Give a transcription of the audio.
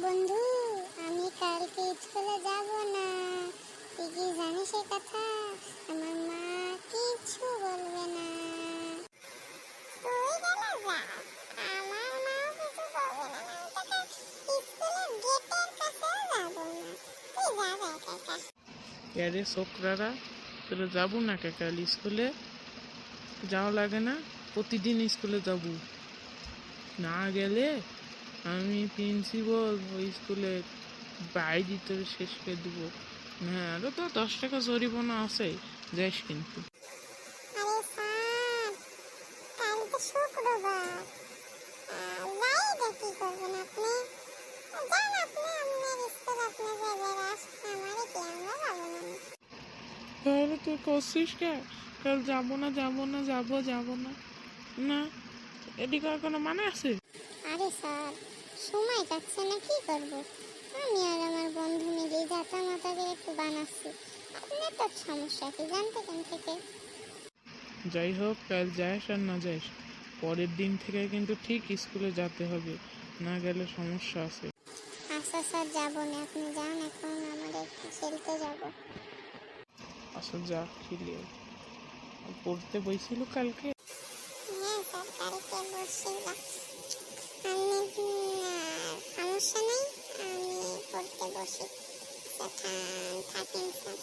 বন্ধু, আমি কালকে স্কুলে যাব না। তুই কি জানিস এই কথা? আমার মা কিছু বলবে না। তুই গেলে যা, আমার মাও কিছু বলবে না। আমি তোকে স্কুলের গেটের কাছেও যাব না। তুই যা একা একা। আরে ছোকরারা, তোরা যাবো না কাল স্কুলে? যাওয়া লাগে না? প্রতিদিন স্কুলে যাব না গেলে আমি প্রিন্সিপাল ওই স্কুলে বাইরে তোর শেষ করে দেবো। হ্যাঁ, আরো তো 10 টাকা জরিমানা আছে, যাইস কিন্তু। আরে স্যার, কাল তো শুক্রবার। যাই কি করবেন আপনি? যান আপনি, আপনার স্কুল আপনি যাবেন। আমারে কি, আমরা যাবো না। তাহলে তুই করছিস কে? কাল যাবো না যাবো না যাবো না না, এদিকে আর কোনো মানে আছে? আরে স্যার, সময় যাচ্ছে না, কি করব? আমি আর আমার বন্ধু মিলে যাতা মাতা করে একটু বানাচ্ছি। আপনার তো সমস্যা কি, জানতে কেন থেকে? যাই হোক, কাল যাস আর না যাস, পরের দিন থেকে কিন্তু ঠিক স্কুলে যেতে হবে, না গেলে সমস্যা আছে। আচ্ছা স্যার, যাবো না, আপনি যান, এখন আমাদের একটু খেলতে যাব। আচ্ছা যা, খেলে পড়তে বইছিল কালকে। হ্যাঁ স্যার, কালকে বসছিলাম। আমি সমস্যা নেই, আমি পড়তে বসি। থাকেন স্যার।